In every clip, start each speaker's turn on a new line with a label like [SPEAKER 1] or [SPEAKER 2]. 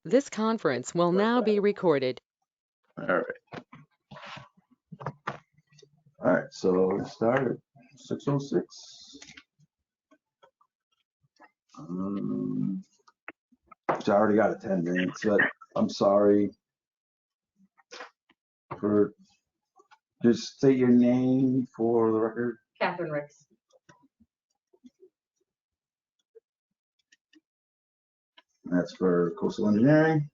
[SPEAKER 1] This conference will now be recorded.
[SPEAKER 2] All right. All right, so we start at 6:06. Which I already got attendance, but I'm sorry for, just state your name for the record.
[SPEAKER 3] Catherine Ricks.
[SPEAKER 2] That's for coastal engineering.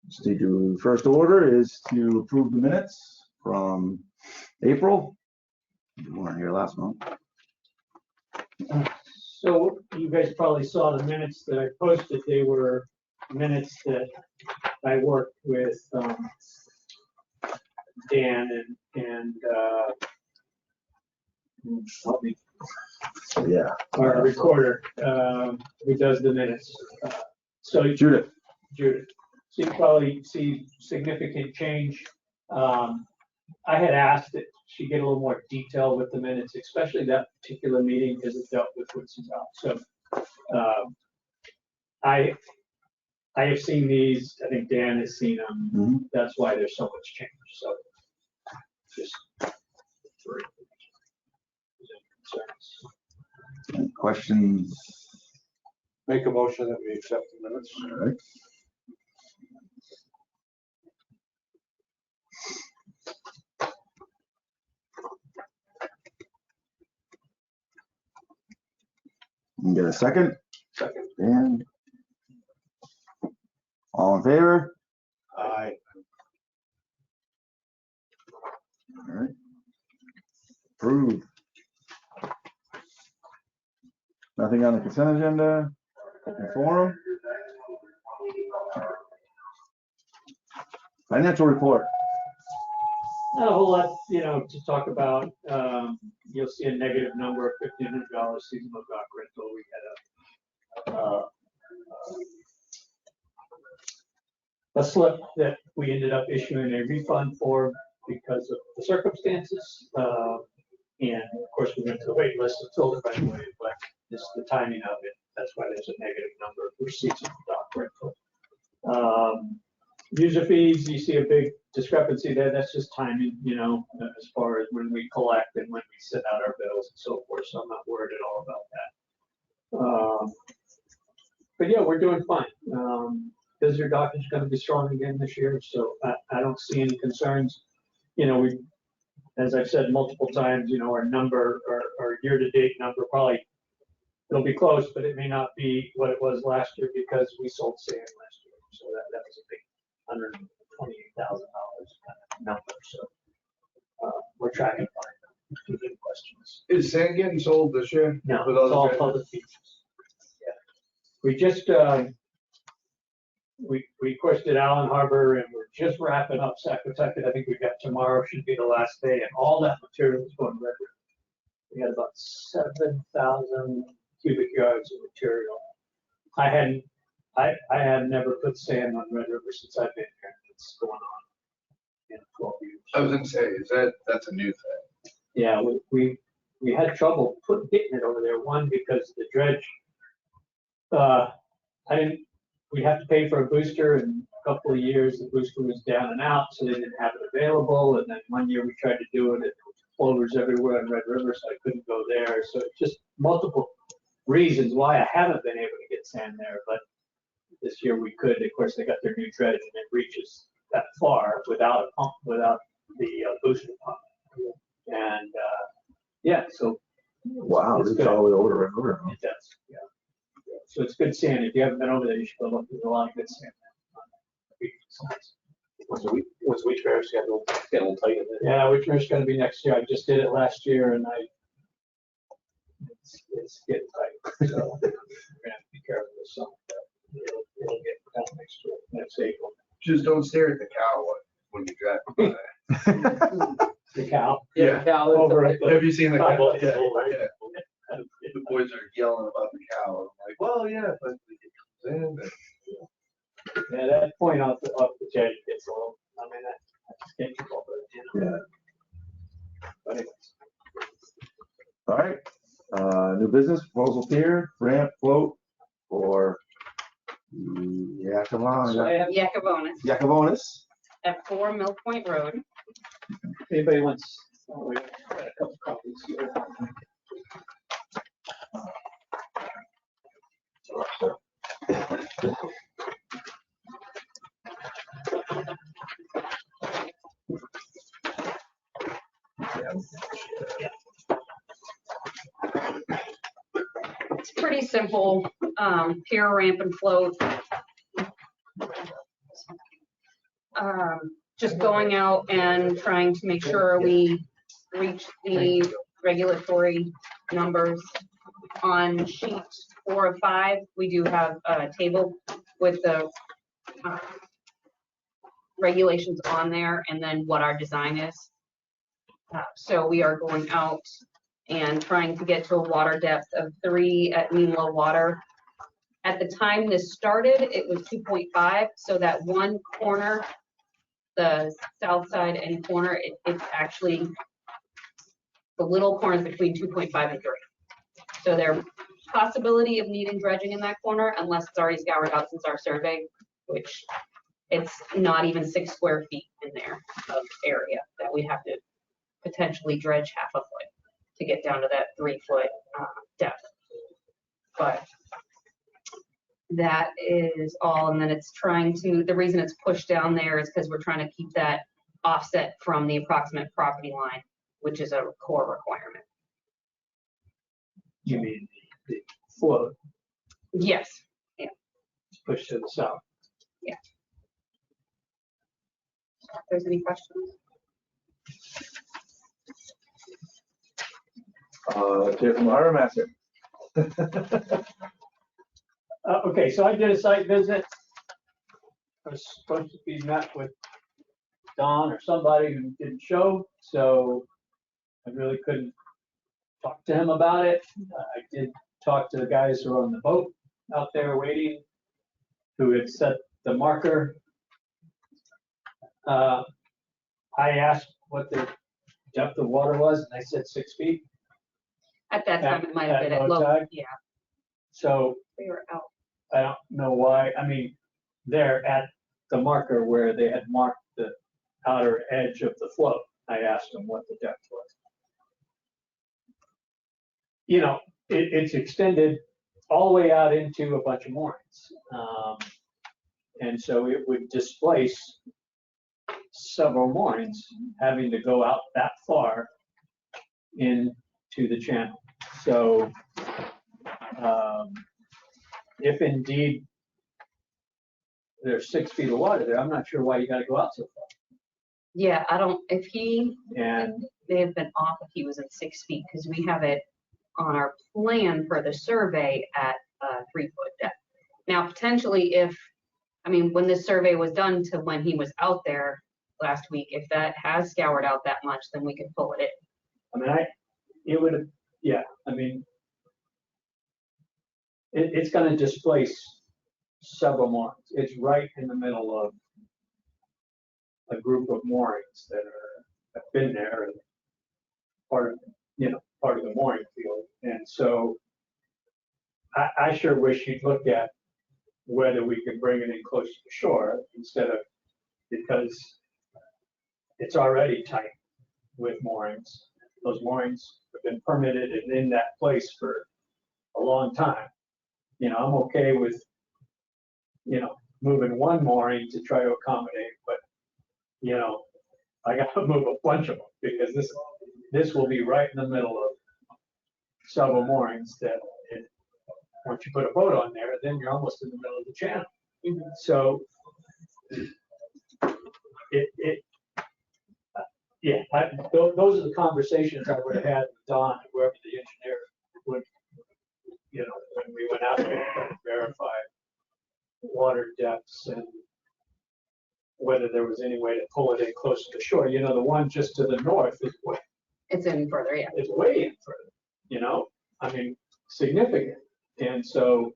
[SPEAKER 2] Just need to, first order is to approve the minutes from April. You weren't here last month.
[SPEAKER 4] So you guys probably saw the minutes that I posted. They were minutes that I worked with Dan and help me,
[SPEAKER 2] Yeah.
[SPEAKER 4] our recorder who does the minutes. So
[SPEAKER 2] Judith.
[SPEAKER 4] So you probably see significant change. I had asked that she get a little more detail with the minutes, especially that particular meeting because it dealt with what's about. So I have seen these. I think Dan has seen them.
[SPEAKER 2] Mm-hmm.
[SPEAKER 4] That's why there's so much change. So just for
[SPEAKER 2] Any questions?
[SPEAKER 5] Make a motion that we accept the minutes.
[SPEAKER 2] All right. Can get a second?
[SPEAKER 5] Second.
[SPEAKER 2] Dan? All in favor?
[SPEAKER 5] Aye.
[SPEAKER 2] All right. Approved. Nothing on the consent agenda? Open forum? Financial report.
[SPEAKER 4] not a whole lot, to talk about. You'll see a negative number of $1,500 seasonal dock rental. We had a slip that we ended up issuing a refund for because of the circumstances. And of course, we went to the wait list and filled it right away, but just the timing of it, that's why there's a negative number for seasonal dock rental. User fees, you see a big discrepancy there. That's just timing, as far as when we collect and when we send out our bills and so forth. So I'm not worried at all about that. But yeah, we're doing fine. Visitor dock is going to be strong again this year, so I don't see any concerns. We, as I've said multiple times, our number, our year-to-date number, probably it'll be close, but it may not be what it was last year because we sold sand last year. So that was a big $128,000 kind of number. So we're tracking fine. Two good questions.
[SPEAKER 5] Is sand getting sold this year?
[SPEAKER 4] No,
[SPEAKER 5] With
[SPEAKER 4] it's
[SPEAKER 5] other
[SPEAKER 4] all
[SPEAKER 5] guys?
[SPEAKER 4] public beaches. Yeah. We just we of course did Allen Harbor, and we're just wrapping up Saquatucket. I think we've got tomorrow should be the last day, and all that material is going to Red River. We had about 7,000 cubic yards of material. I have never put sand on Red River since I've been here. It's going on in 12 years.
[SPEAKER 5] I was gonna say, that's a new thing?
[SPEAKER 4] Yeah, we had trouble getting it over there. One, because the dredge, we have to pay for a booster, and a couple of years the booster was down and out, so they didn't have it available. And then one year we tried to do it, it floaters everywhere in Red River, so I couldn't go there. So it's just multiple reasons why I haven't been able to get sand there, but this year we could. Of course, they got their new dredge, and it reaches that far without a pump, without the booster pump. And yeah, so
[SPEAKER 2] Wow,
[SPEAKER 4] it's
[SPEAKER 2] it's
[SPEAKER 4] good.
[SPEAKER 2] all the way over the river.
[SPEAKER 4] It does, yeah. So it's good sand. If you haven't been over there, you should go look. There's a lot of good sand there.
[SPEAKER 6] Was Wheatberry scheduled to get a little tight in it?
[SPEAKER 4] Yeah, Whitmer's going to be next year. I just did it last year, and it's getting tight. So we're going to have to be careful with some. It'll get done next year, next April.
[SPEAKER 5] Just don't stare at the cow when you drive by.
[SPEAKER 4] The cow.
[SPEAKER 5] Yeah.
[SPEAKER 4] Over at the
[SPEAKER 5] Have you seen the cow?
[SPEAKER 4] sidewalk.
[SPEAKER 5] Yeah, yeah. The boys are yelling about the cow. I'm like, well, yeah, but it comes in. And,
[SPEAKER 4] Yeah, that point off the jet gets a little, I mean, I just can't keep up with it,
[SPEAKER 2] Yeah.
[SPEAKER 4] But anyways.
[SPEAKER 2] All right, New business proposal here, ramp float for Yakavonis.
[SPEAKER 3] At 4 Mill Point Road.
[SPEAKER 4] Anybody wants, oh, we got a couple copies here.
[SPEAKER 3] It's pretty simple, pier, ramp, and float. Just going out and trying to make sure we reach the regulatory numbers. On sheet 4 of 5, we do have a table with the regulations on there and then what our design is. So we are going out and trying to get to a water depth of 3 at mean low water. At the time this started, it was 2.5, so that one corner, the south side and corner, it's actually the little corners between 2.5 and 3. So there's possibility of needing dredging in that corner unless it's already scoured out since our survey, which it's not even 6 square feet in there of area that we have to potentially dredge half a foot to get down to that 3 foot depth. But that is all, and then it's trying to, the reason it's pushed down there is because we're trying to keep that offset from the approximate property line, which is a core requirement.
[SPEAKER 4] You mean the float?
[SPEAKER 3] Yes.
[SPEAKER 4] It's pushed to the south.
[SPEAKER 3] Yeah. If there's any questions?
[SPEAKER 2] Let's hear from the harbor master.
[SPEAKER 4] Okay, so I did a site visit. I was supposed to be met with Don or somebody who didn't show, so I really couldn't talk to him about it. I did talk to the guys who are on the boat out there waiting, who had set the marker. I asked what the depth of water was, and they said 6 feet.
[SPEAKER 3] At that time, it might have
[SPEAKER 4] At
[SPEAKER 3] been at
[SPEAKER 4] low
[SPEAKER 3] low.
[SPEAKER 4] tide?
[SPEAKER 3] Yeah,
[SPEAKER 4] So
[SPEAKER 3] they were out.
[SPEAKER 4] I don't know why. I mean, they're at the marker where they had marked the outer edge of the float. I asked them what the depth was. You know, it's extended all the way out into a bunch of moorings. And so it would displace several moorings having to go out that far into the channel. So if indeed there's 6 feet of water there, I'm not sure why you got to go out so far.
[SPEAKER 3] Yeah, I don't, if he,
[SPEAKER 4] And
[SPEAKER 3] may have been off if he was at 6 feet, because we have it on our plan for the survey at 3 foot depth. Now, potentially if, I mean, when this survey was done to when he was out there last week, if that has scoured out that much, then we could pull it in.
[SPEAKER 4] I mean, it would have, yeah, I mean, it's going to displace several moorings. It's right in the middle of a group of moorings that have been there, and part of, part of the mooring field. And so I sure wish you'd look at whether we could bring it in close to the shore instead of, because it's already tight with moorings. Those moorings have been permitted and in that place for a long time. I'm okay with, moving one mooring to try to accommodate, but, I got to move a bunch of them because this will be right in the middle of several moorings that once you put a boat on there, then you're almost in the middle of the channel. So those are the conversations I would have had with Don and whoever the engineer would, when we went out there to verify water depths and whether there was any way to pull it in close to the shore. The one just to the north is way,
[SPEAKER 3] It's in further, yeah.
[SPEAKER 4] is way in further, I mean, significant. And so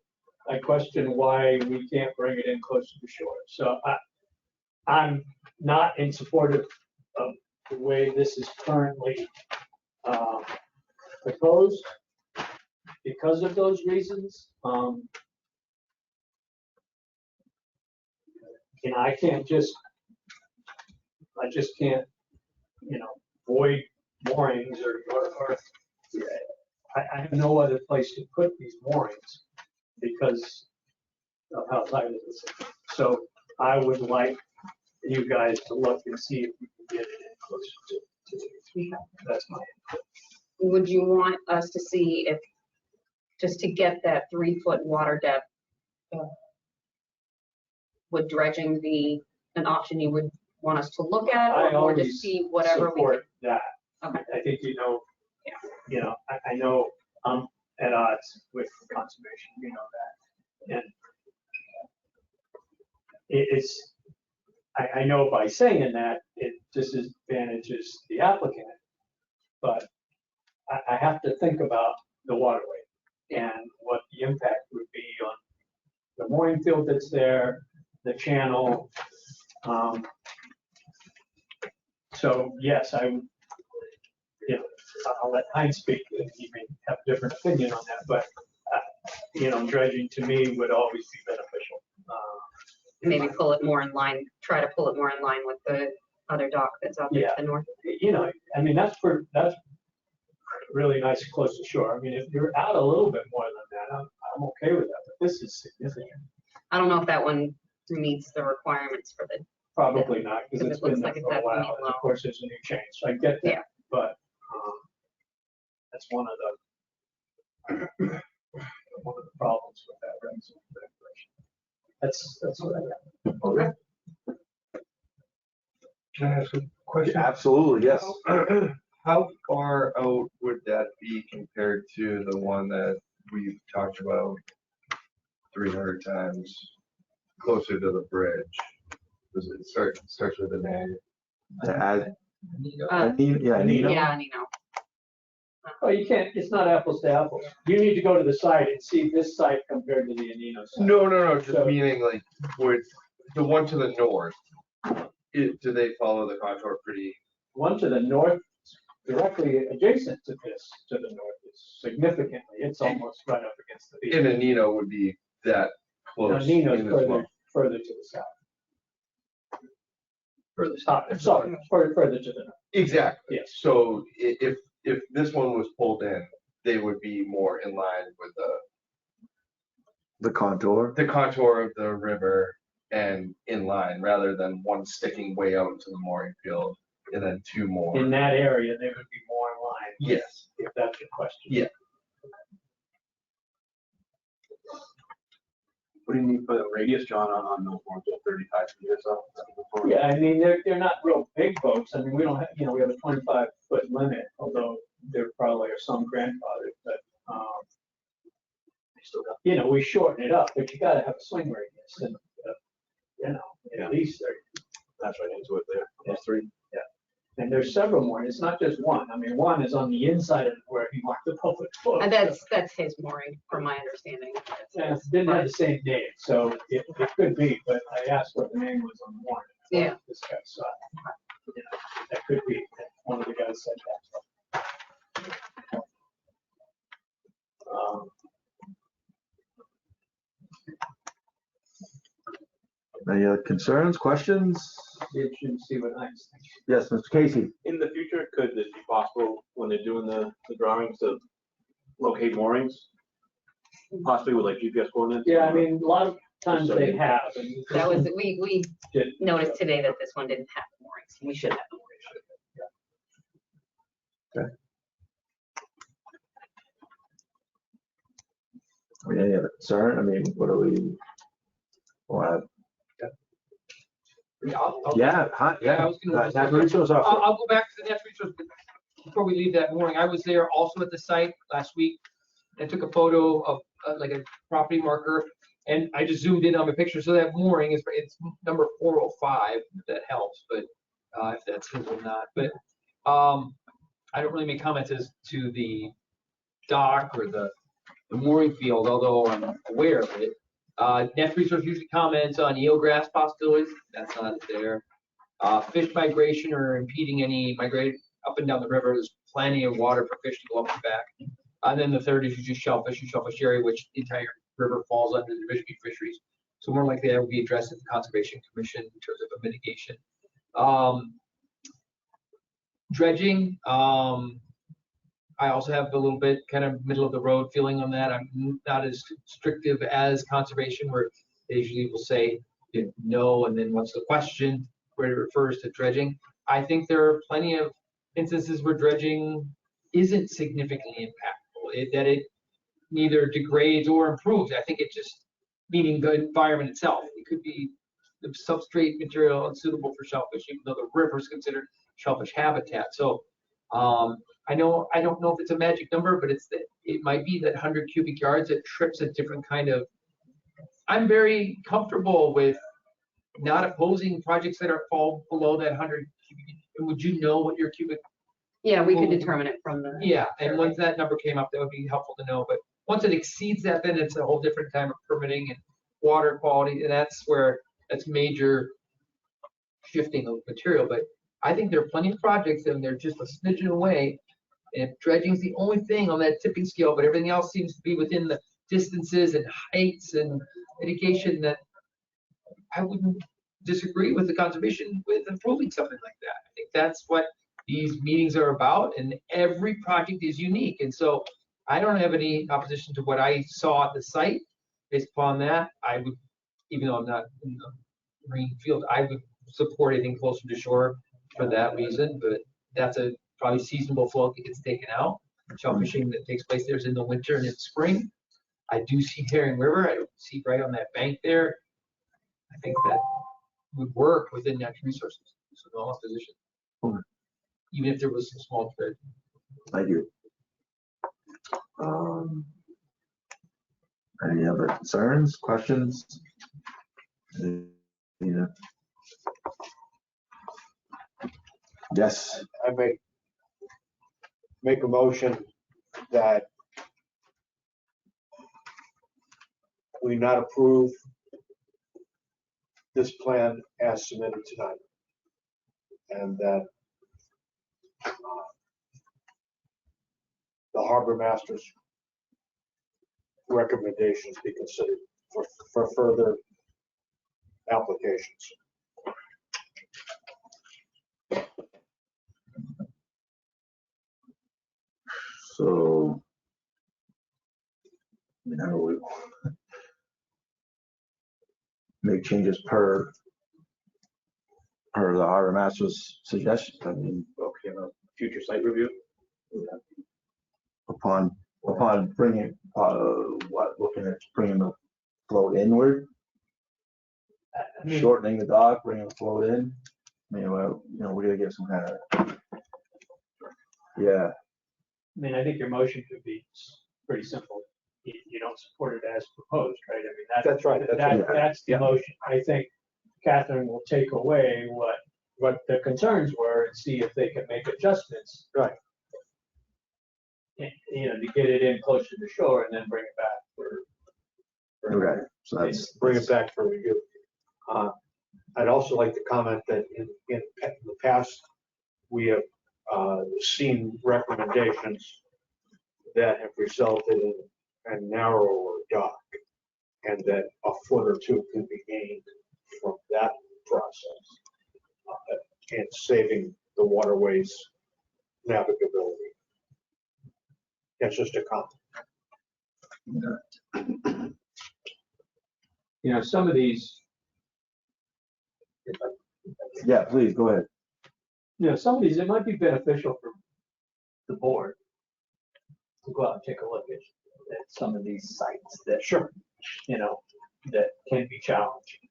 [SPEAKER 4] I question why we can't bring it in close to the shore. So I'm not in support of the way this is currently proposed. because of those reasons. You know, I just can't, you know, void moorings or I have no other place to put these moorings because of how tight it is. So I would like you guys to look and see if we can get it in closer to that's my input.
[SPEAKER 3] Would you want us to see if, just to get that 3-foot water depth, would dredging be an option you would want us to look at,
[SPEAKER 4] I
[SPEAKER 3] or
[SPEAKER 4] always
[SPEAKER 3] just see whatever we
[SPEAKER 4] support
[SPEAKER 3] could?
[SPEAKER 4] that.
[SPEAKER 3] Okay.
[SPEAKER 4] I think, you know,
[SPEAKER 3] Yeah.
[SPEAKER 4] I know I'm at odds with conservation, you know that. And it's, I know by saying that, it disadvantages the applicant, but I have to think about the waterway and what the impact would be on the mooring field that's there, the channel. So yes, I'll let Heinz speak, and he may have a different opinion on that, but you know, dredging to me would always be beneficial.
[SPEAKER 3] Maybe pull it more in line, try to pull it more in line with the other dock that's out there
[SPEAKER 4] Yeah.
[SPEAKER 3] to the north.
[SPEAKER 4] You know, I mean, that's really nice and close to shore. I mean, if you're out a little bit more than that, I'm okay with that, but this is significant.
[SPEAKER 3] I don't know if that one meets the requirements for the,
[SPEAKER 4] Probably not, because
[SPEAKER 3] Because
[SPEAKER 4] it's
[SPEAKER 3] it looks
[SPEAKER 4] been there
[SPEAKER 3] like it's
[SPEAKER 4] for a while,
[SPEAKER 3] definitely
[SPEAKER 4] and
[SPEAKER 3] low.
[SPEAKER 4] of course, there's a new change, so I get that.
[SPEAKER 3] Yeah.
[SPEAKER 4] But that's one of the problems with that regulation. That's what I got.
[SPEAKER 5] Okay. Can I ask a question?
[SPEAKER 2] Absolutely, yes.
[SPEAKER 5] How far out would that be compared to the one that we've talked about 300 times, closer to the bridge? Does it starts with an A?
[SPEAKER 2] Yeah, Nino.
[SPEAKER 3] yeah, and you know,
[SPEAKER 4] Oh, you can't, it's not apples to apples. You need to go to the site and see this site compared to the Anino site.
[SPEAKER 5] No, just
[SPEAKER 4] So-
[SPEAKER 5] meaning like with the one to the north. Do they follow the contour pretty?
[SPEAKER 4] One to the north, directly adjacent to this, to the north, is significantly, it's almost right up against the beach.
[SPEAKER 5] And a Nino would be that close.
[SPEAKER 4] Nino's
[SPEAKER 5] in as well.
[SPEAKER 4] further to the south.
[SPEAKER 5] Further
[SPEAKER 4] Sorry, further to the north.
[SPEAKER 5] Exactly.
[SPEAKER 4] Yes.
[SPEAKER 5] So if this one was pulled in, they would be more in line with
[SPEAKER 2] The contour.
[SPEAKER 5] the contour of the river and in line, rather than one sticking way out into the mooring field and then two more.
[SPEAKER 4] In that area, they would be more in line.
[SPEAKER 5] Yes.
[SPEAKER 4] If that's your question.
[SPEAKER 5] Yeah.
[SPEAKER 6] What do you need for the radius, John, on those ones, 35 feet or so?
[SPEAKER 4] Yeah, I mean, they're not real big boats. I mean, we don't have, you know, we have a 25-foot limit, although there probably are some grandfathered, but, you know, we shorten it up, but you gotta have a swing radius and, you know, at least 30.
[SPEAKER 6] That's right into it there. Those three.
[SPEAKER 4] And there's several more. It's not just one. I mean, one is on the inside of where he marked the public foot.
[SPEAKER 3] and that's his mooring, from my understanding.
[SPEAKER 4] Yeah, it didn't have the same name, so it could be, but I asked what the name was on the warrant.
[SPEAKER 3] Yeah.
[SPEAKER 4] This guy saw it. You know, that could be, one of the guys said that.
[SPEAKER 2] Any other concerns, questions?
[SPEAKER 4] You should see what I think.
[SPEAKER 2] Yes, Mr. Casey.
[SPEAKER 6] In the future, could it be possible when they're doing the drawings to locate moorings? Possibly with like GPS coordinates?
[SPEAKER 4] Yeah, I mean, a lot of times they have. and
[SPEAKER 3] That was, we
[SPEAKER 4] Did-
[SPEAKER 3] noticed today that this one didn't have moorings. We should have moorings.
[SPEAKER 2] Any other concern? I mean, what are we? Well, yeah,
[SPEAKER 7] Yeah, I was gonna-
[SPEAKER 2] Natural resource officer.
[SPEAKER 7] I'll go back to the natural resource, but before we leave that mooring, I was there also at the site last week. I took a photo of like a property marker, and I just zoomed in on the picture. So that mooring is, it's number 405, if that helps, but if that's his or not. But I don't really make comments as to the dock or the mooring field, although I'm aware of it. Natural resource usually comments on eelgrass possibilities. That's not there. Fish migration or impeding any migration up and down the river. There's plenty of water for fish to go up and back. And then the third is just shellfish and shellfish area, which the entire river falls under the Division of Fisheries. So more likely that will be addressed at the Conservation Commission in terms of a mitigation. Dredging, I also have a little bit kind of middle of the road feeling on that. I'm not as restrictive as conservation, where they usually will say no, and then what's the question, where it refers to dredging. I think there are plenty of instances where dredging isn't significantly impactful, that it neither degrades or improves. I think it just, meaning the environment itself. It could be the substrate material unsuitable for shellfish, even though the river is considered shellfish habitat. So I don't know if it's a magic number, but it might be that 100 cubic yards. It trips a different kind of. I'm very comfortable with not opposing projects that fall below that 100 cubic. Would you know what your cubic?
[SPEAKER 3] Yeah, we could determine it from the.
[SPEAKER 7] Yeah, and once that number came up, that would be helpful to know. But once it exceeds that, then it's a whole different time of permitting and water quality, and that's major shifting of material. But I think there are plenty of projects, and they're just a smidgen away. And if dredging is the only thing on that tipping scale, but everything else seems to be within the distances and heights and mitigation, that I wouldn't disagree with the conservation with improving something like that. I think that's what these meetings are about, and every project is unique. And so I don't have any opposition to what I saw at the site. Based upon that, I would, even though I'm not in the marine field, I would support anything closer to shore for that reason. But that's a probably seasonable float that gets taken out. Shellfishing that takes place there is in the winter and in spring. I do see Herring River. I don't see right on that bank there. I think that would work within natural resources. So no opposition.
[SPEAKER 2] Okay.
[SPEAKER 7] Even if there was some small trade.
[SPEAKER 2] Thank you. Any other concerns, questions? Yeah. Yes,
[SPEAKER 8] I make a motion that we not approve this plan as submitted tonight. And that the harbor master's recommendations be considered for further applications.
[SPEAKER 2] so, how do we make changes per the harbor master's suggestion? I mean,
[SPEAKER 6] Okay, future site review.
[SPEAKER 2] upon bringing, looking at bringing the float inward, shortening the dock, bringing the float in. I mean, well, we're gonna get some kind of, yeah,
[SPEAKER 4] I mean, I think your motion could be pretty simple. You don't support it as proposed, right? I mean,
[SPEAKER 8] That's right.
[SPEAKER 4] That's the motion. I think Catherine will take away what the concerns were and see if they can make adjustments.
[SPEAKER 8] Right.
[SPEAKER 4] To get it in closer to shore and then bring it back for
[SPEAKER 2] okay, so that's.
[SPEAKER 8] Bring it back for review. I'd also like to comment that in the past, we have seen recommendations that have resulted in a narrower dock, and that a foot or two can be gained from that process and saving the waterways navigability. That's just a comment.
[SPEAKER 4] Some of these.
[SPEAKER 2] Yeah, please, go ahead.
[SPEAKER 4] Some of these, it might be beneficial for the board to go out and take a look at some of these sites that, that can be challenging.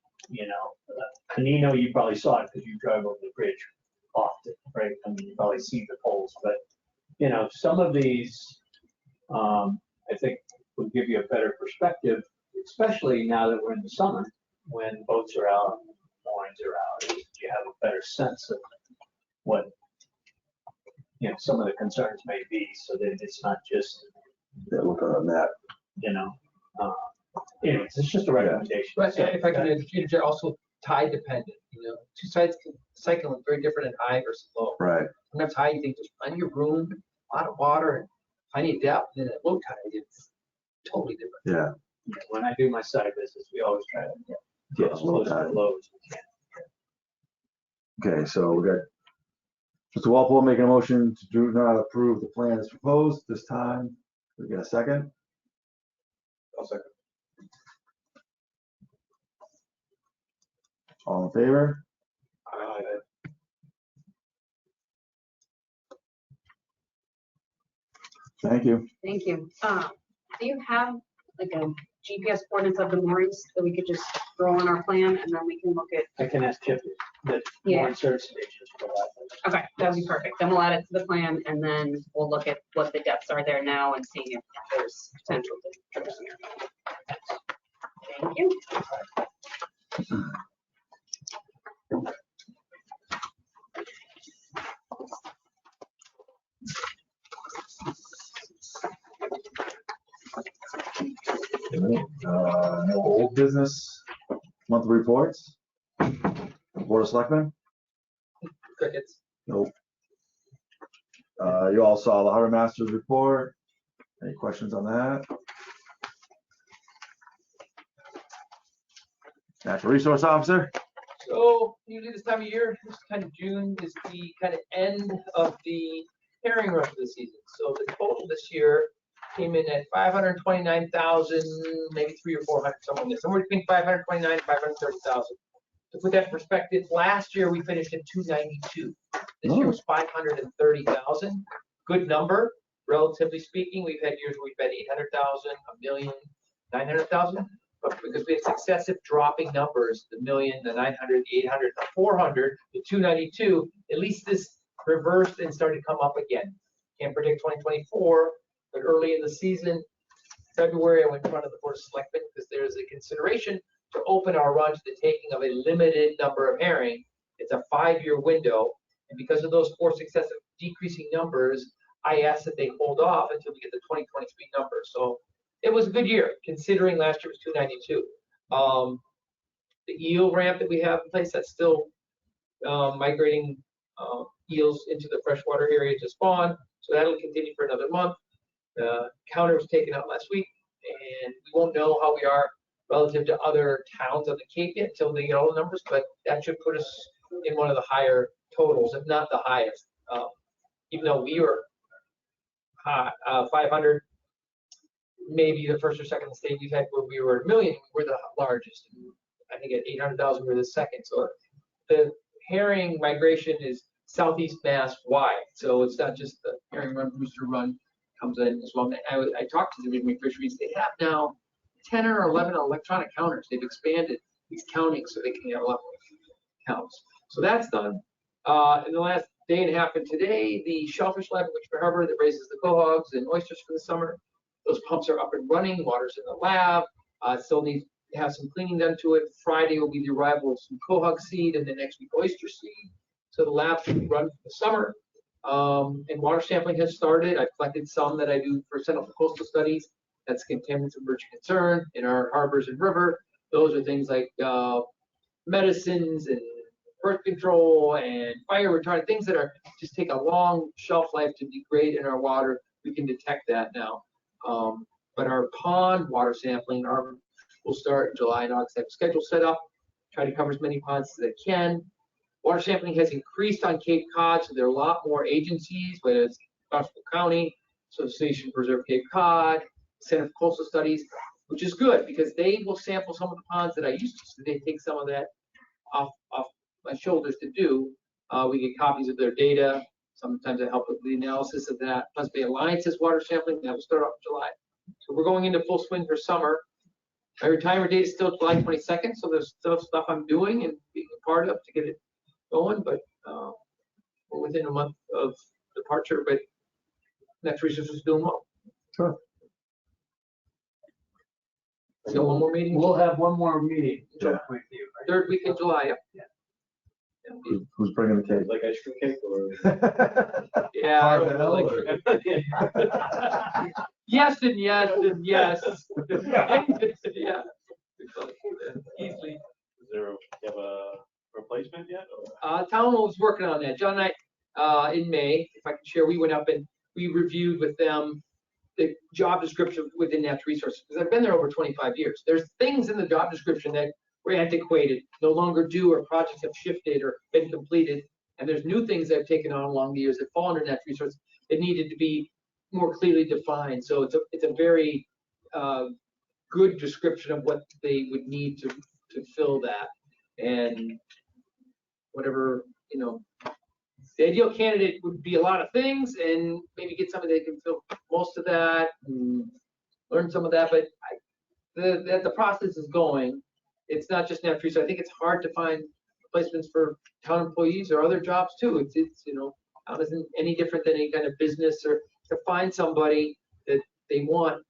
[SPEAKER 4] Canino, you probably saw it because you drive over the bridge often, right? I mean, you probably see the poles, but, some of these, I think will give you a better perspective, especially now that we're in the summer, when boats are out, moorings are out, you have a better sense of what some of the concerns may be, so that it's not just
[SPEAKER 2] Look on that.
[SPEAKER 4] anyways, it's just a recommendation.
[SPEAKER 7] But
[SPEAKER 4] So,
[SPEAKER 7] if I can interject, also tide dependent. Two sites can cycle look very different in high versus low.
[SPEAKER 2] Right.
[SPEAKER 7] Sometimes high, you think there's plenty of room, a lot of water, and high need depth and at low tide, it's totally different.
[SPEAKER 2] Yeah.
[SPEAKER 4] When I do my site visits, we always try to get as close to the low as we can.
[SPEAKER 2] Okay, so we got Mr. Walpole making a motion to do not approve the plan as proposed this time. We get a second?
[SPEAKER 5] I'll second.
[SPEAKER 2] All in favor? Thank you.
[SPEAKER 3] Thank you. Do you have like a GPS coordinates of the moorings that we could just throw on our plan and then we can look at?
[SPEAKER 4] I can ask Chip that
[SPEAKER 3] Yeah.
[SPEAKER 4] more search stations for that.
[SPEAKER 3] Okay, that'd be perfect. Then we'll add it to the plan and then we'll look at what the depths are there now and see if there's potential to. Thank you.
[SPEAKER 2] No old business, monthly reports. Board of Selectmen?
[SPEAKER 7] Crickets.
[SPEAKER 2] Nope. You all saw the Harbor Master's report. Any questions on that? Natural Resource Officer?
[SPEAKER 7] So usually this time of year, this kind of June is the kind of end of the herring run for the season. So the total this year came in at 529,000, maybe 300 or 400, somewhere between 529 and 530,000. To put that in perspective, last year we finished at 292. This year was 530,000. Good number, relatively speaking. We've had years where we've had 800,000, 1,000,000, 900,000. But because we have successive dropping numbers, the 1,000,000, the 900, the 800, the 400, the 292, at least this reversed and started to come up again. Can't predict 2024, but early in the season, February, I went in front of the Board of Selectmen because there's a consideration to open our run to the taking of a limited number of herring. It's a 5-year window. And because of those 4 successive decreasing numbers, I asked that they hold off until we get the 2023 numbers. So it was a good year, considering last year was 292. The eel ramp that we have in place, that's still migrating eels into the freshwater area to spawn. So that'll continue for another month. The counter was taken out last week, and we won't know how we are relative to other towns on the Cape yet until they get all the numbers, but that should put us in one of the higher totals, if not the highest. Even though we were 500, maybe the first or second state we've had where we were 1,000,000, we're the largest. I think at 800,000, we're the second. So the herring migration is Southeast Mass wide. So it's not just the herring run, rooster run comes in as well. I talked to the Midway Fisheries. They have now 10 or 11 electronic counters. They've expanded these countings so they can have a lot more counts. So that's done. In the last day and a half and today, the shellfish lab in Richmond Harbor that raises the quahogs and oysters for the summer, those pumps are up and running. Water's in the lab. Still needs to have some cleaning done to it. Friday will be the arrival of some quahog seed and the next week oyster seed. So the lab should be run for the summer. And water sampling has started. I've collected some that I do for Center for Coastal Studies. That's contaminants of emerging concern in our harbors and river. Those are things like medicines and birth control and fire retardant, things that are just take a long shelf life to degrade in our water. We can detect that now. But our pond water sampling will start in July and August. I have a schedule set up, try to cover as many ponds as I can. Water sampling has increased on Cape Cod, so there are a lot more agencies, whether it's Barnstable County, Association Preserve Cape Cod, Center for Coastal Studies, which is good because they will sample some of the ponds that I used to, so they take some of that off my shoulders to do. We get copies of their data. Sometimes I help with the analysis of that. Plus Bay Alliance's water sampling, that will start off in July. So we're going into full swing for summer. My retirement date is still July 22nd, so there's still stuff I'm doing and being a part of to get it going, but we're within a month of departure, but Natural Resources is doing well.
[SPEAKER 2] Sure.
[SPEAKER 7] So one more meeting?
[SPEAKER 4] We'll have one more meeting
[SPEAKER 2] Yeah.
[SPEAKER 4] with you. Right?
[SPEAKER 7] 3rd week of July.
[SPEAKER 4] Yeah.
[SPEAKER 2] Who's bringing the cake?
[SPEAKER 6] Like ice cream cake or?
[SPEAKER 7] Yeah. I don't know,
[SPEAKER 2] Carvel
[SPEAKER 7] like- Yes and yes and yes. Yeah. Easily.
[SPEAKER 6] Is there, you have a replacement yet?
[SPEAKER 7] Town was working on that. John and I, in May, if I can share, we went up and we reviewed with them the job description within natural resources, because I've been there over 25 years. There's things in the job description that were antiquated, no longer do, or projects have shifted or been completed. And there's new things that have taken on along the years that fall under natural resources that needed to be more clearly defined. So it's a very good description of what they would need to fill that. And whatever, you know, the ideal candidate would be a lot of things, and maybe get somebody that can fill most of that and learn some of that. But the process is going. It's not just natural resources. I think it's hard to find placements for town employees or other jobs too. It's you know, town isn't any different than any kind of business, or to find somebody that they want.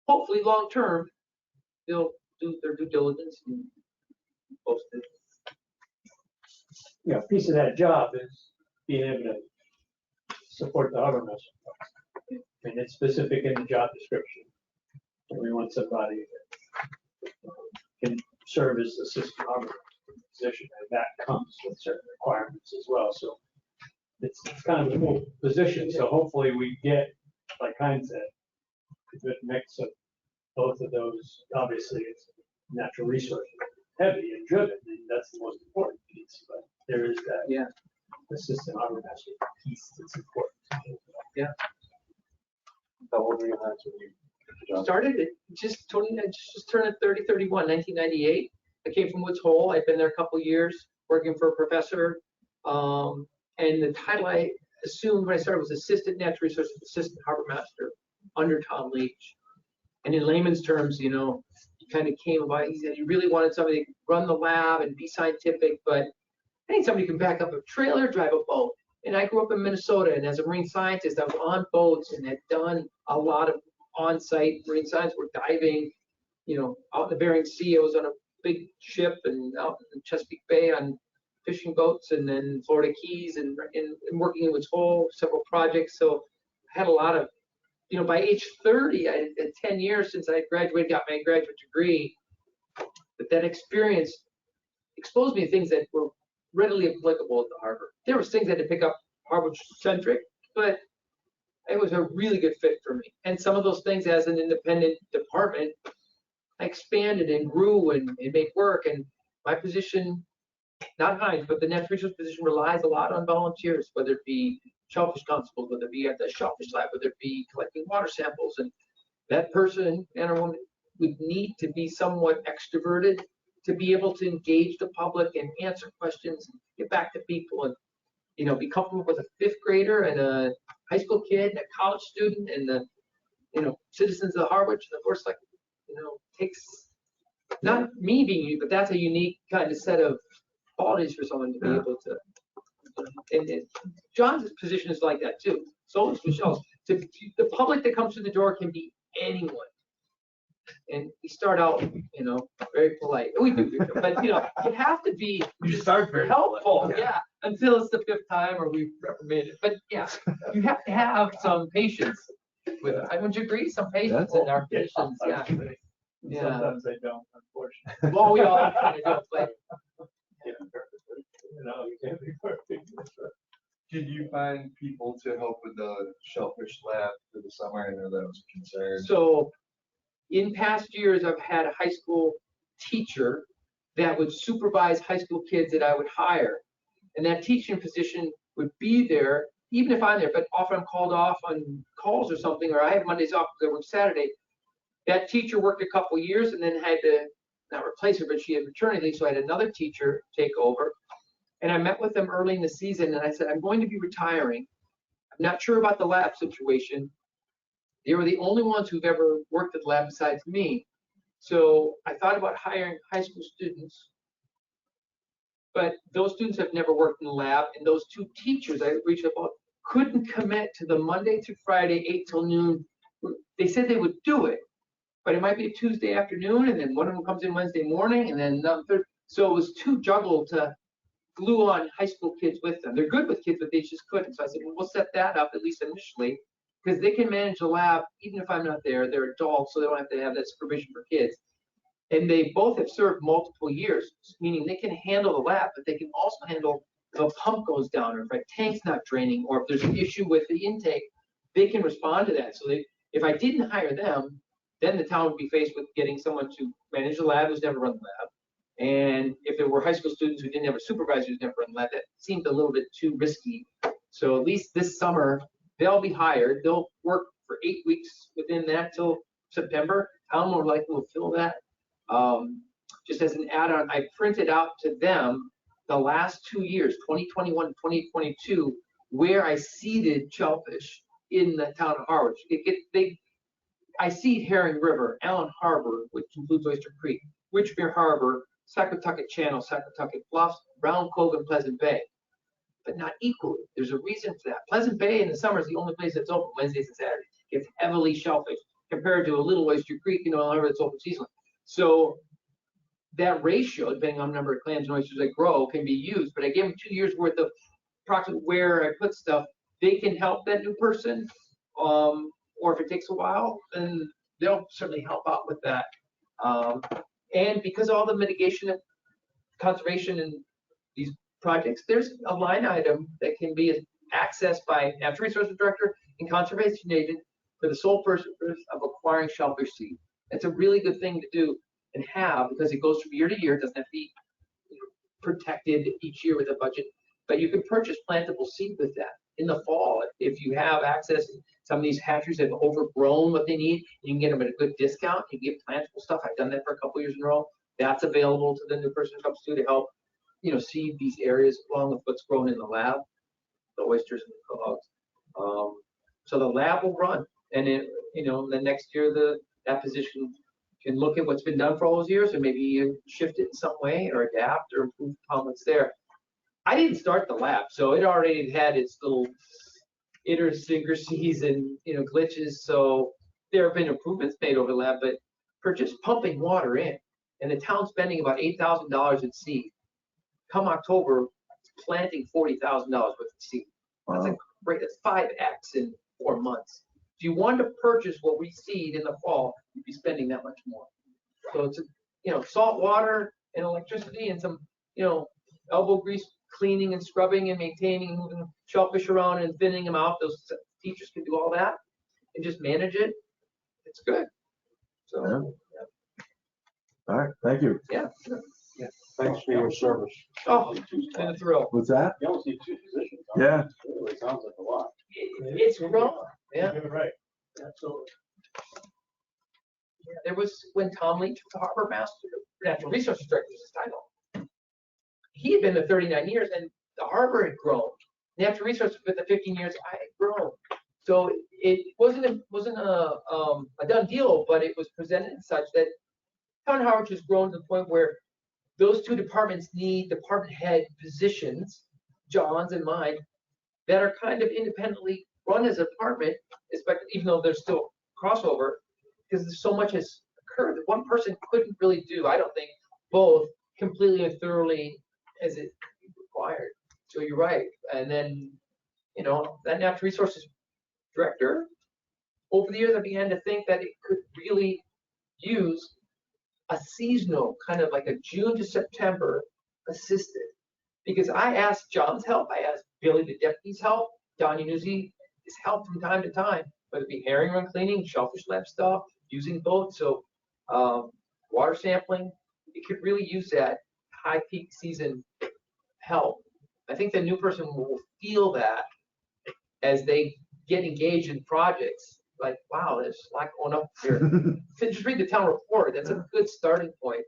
[SPEAKER 7] Hopefully, long term, they'll do their due diligence and post it.
[SPEAKER 4] A piece of that job is being able to support the harbor master. And it's specific in the job description. And we want somebody that can serve as the assistant harbor master position, and that comes with certain requirements as well. So it's kind of a cool position. So hopefully we get, like Heinz said, a good mix of both of those. Obviously, it's natural resource heavy and driven, and that's the most important piece. But there is that assistant harbor master piece that's important.
[SPEAKER 7] Yeah.
[SPEAKER 5] How old were you when you
[SPEAKER 7] Started it just turned 30, 31, 1998. I came from Woods Hole. I've been there a couple years working for a professor. And the title I assumed when I started was assistant natural resources assistant harbor master under Tom Leach. And in layman's terms, you know, he kind of came about, he said he really wanted somebody to run the lab and be scientific, but I need somebody who can back up a trailer, drive a boat. And I grew up in Minnesota, and as a marine scientist, I was on boats and had done a lot of on-site marine science work, diving, you know, out in the Bering Sea. I was on a big ship and out in Chesapeake Bay on fishing boats, and then Florida Keys, and working in Woods Hole, several projects. So I had a lot of, you know, by age 30, I had 10 years since I graduated, got my graduate degree. But that experience exposed me to things that were readily applicable at the harbor. There was things I had to pick up Harwich centric, but it was a really good fit for me. And some of those things, as an independent department, I expanded and grew and made work. And my position, not Heinz, but the natural resource position relies a lot on volunteers, whether it be shellfish constables, whether it be at the shellfish lab, whether it be collecting water samples. And that person, man or woman, would need to be somewhat extroverted to be able to engage the public and answer questions and get back to people, and, you know, be comfortable with a fifth grader and a high school kid and a college student and the, you know, citizens of Harwich. And of course, like, you know, takes not me being unique, but that's a unique kind of set of qualities for someone to be able to. And John's position is like that too. So is Michelle's. The public that comes through the door can be anyone. And we start out, you know, very polite. We do, but you know, you have to be
[SPEAKER 5] very
[SPEAKER 7] helpful, until it's the fifth time or we've reprimanded. But yeah, you have to have some patience with it. Would you agree? Some patience in our patience, yeah.
[SPEAKER 4] Sometimes I don't, unfortunately.
[SPEAKER 7] Well, we all kind of don't play.
[SPEAKER 4] You know, you can't be perfect.
[SPEAKER 5] Did you find people to help with the shellfish lab for the summer? I know that was a concern.
[SPEAKER 7] So in past years, I've had a high school teacher that would supervise high school kids that I would hire. And that teaching position would be there, even if I'm there, but often I'm called off on calls or something, or I have Mondays off because I work Saturday. That teacher worked a couple of years and then had to, not replace her, but she had maternity leave, so I had another teacher take over. And I met with them early in the season, and I said, I'm going to be retiring. I'm not sure about the lab situation. They were the only ones who've ever worked at the lab besides me. So I thought about hiring high school students, but those students have never worked in the lab, and those two teachers I reached out couldn't commit to the Monday through Friday, 8 till noon. They said they would do it, but it might be a Tuesday afternoon, and then one of them comes in Wednesday morning, and then another third. So it was too juggled to glue on high school kids with them. They're good with kids, but they just couldn't. So I said, well, we'll set that up, at least initially, because they can manage the lab even if I'm not there. They're adults, so they don't have to have that supervision for kids. And they both have served multiple years, meaning they can handle the lab, but they can also handle if a pump goes down, or if a tank's not draining, or if there's an issue with the intake, they can respond to that. So If I didn't hire them, then the town would be faced with getting someone to manage the lab who's never run the lab. And if there were high school students who didn't have a supervisor who's never run the lab, that seemed a little bit too risky. So at least this summer, they'll be hired. They'll work for 8 weeks within that till September. Town more likely will fill that. Just as an add-on, I printed out to them the last 2 years, 2021, 2022, where I seeded shellfish in the town of Harwich. I seed Herring River, Allen Harbor, which includes Oyster Creek, Richmere Harbor, Saquatucket Channel, Saquatucket Bluffs, Round Cove, and Pleasant Bay, but not equally. There's a reason for that. Pleasant Bay in the summer is the only place that's open Wednesdays and Saturdays. It's heavily shellfish compared to a little Oyster Creek, however, it's open seasonally. So that ratio, depending on the number of clams and oysters that grow, can be used. But I gave them 2 years worth of approximately where I put stuff. They can help that new person, or if it takes a while, then they'll certainly help out with that. And because all the mitigation and conservation and these projects, there's a line item that can be accessed by natural resources director and conservation agent for the sole purpose of acquiring shellfish seed. It's a really good thing to do and have, because it goes from year to year. It doesn't have to be protected each year with a budget, but you can purchase plantable seed with that in the fall. If you have access, some of these hatcheries have overgrown what they need, you can get them at a good discount. You get plantable stuff. I've done that for a couple years in a row. That's available to the new person who comes to help, seed these areas along with what's grown in the lab, the oysters and the cohogs. So the lab will run, and the next year that position can look at what's been done for all those years and maybe shift it in some way or adapt or improve upon what's there. I didn't start the lab, so it already had its little idiosyncrasies and glitches. So there have been improvements made over the lab, but for just pumping water in, and the town's spending about $8,000 in seed. Come October, it's planting $40,000 worth of seed. That's a great. That's 5x in 4 months. If you wanted to purchase what we seed in the fall, you'd be spending that much more. So it's salt water and electricity and some elbow grease cleaning and scrubbing and maintaining and moving shellfish around and thinning them out. Those teachers can do all that and just manage it. It's good. So
[SPEAKER 2] All right, thank you.
[SPEAKER 7] yeah.
[SPEAKER 8] Thanks for your service.
[SPEAKER 7] Oh, been a thrill.
[SPEAKER 2] What's that?
[SPEAKER 6] You almost need 2 positions.
[SPEAKER 2] Yeah.
[SPEAKER 6] It really sounds like a lot.
[SPEAKER 7] It's grown. Yeah.
[SPEAKER 6] You're right. Absolutely.
[SPEAKER 7] There was when Tom Leach was the harbor master, natural resources director was his title. He had been there 39 years, and the harbor had grown. Natural resources for the 15 years I had grown. So it wasn't a done deal, but it was presented in such that town of Harwich has grown to the point where those 2 departments need department head positions, John's and mine, that are kind of independently run as a department, even though there's still crossover, because there's so much has occurred that one person couldn't really do, I don't think, both completely and thoroughly as it required. So you're right. And then, that natural resources director, over the years, I began to think that it could really use a seasonal, kind of like a June to September assistant. Because I asked John's help, I asked Billy the deputy's help, Don Yanuzzi is help from time to time, whether it be herring run cleaning, shellfish lab stuff, using boats. So water sampling, it could really use that high peak season help. I think the new person will feel that as they get engaged in projects. Like, wow, there's a lot going up here. So just read the town report. That's a good starting point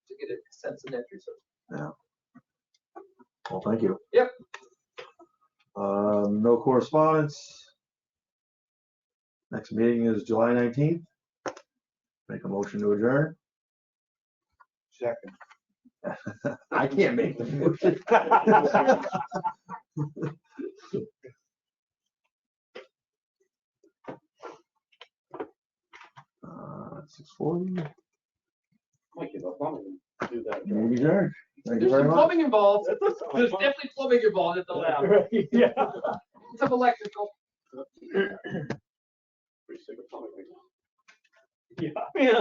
[SPEAKER 7] to get a sense of net resources.
[SPEAKER 2] Yeah. Well, thank you.
[SPEAKER 7] Yep.
[SPEAKER 2] No correspondence. Next meeting is July 19th. Make a motion to adjourn.
[SPEAKER 8] Second.
[SPEAKER 2] I can't make the motion. 6:40.
[SPEAKER 6] Might give up on it and do that.
[SPEAKER 2] Meeting adjourned. Thank you
[SPEAKER 7] There's
[SPEAKER 2] very
[SPEAKER 7] some
[SPEAKER 2] much.
[SPEAKER 7] plumbing involved. There's definitely plumbing involved at the lab.
[SPEAKER 8] Yeah.
[SPEAKER 7] Some electrical.
[SPEAKER 6] Pretty sick of plumbing right now.
[SPEAKER 8] Yeah.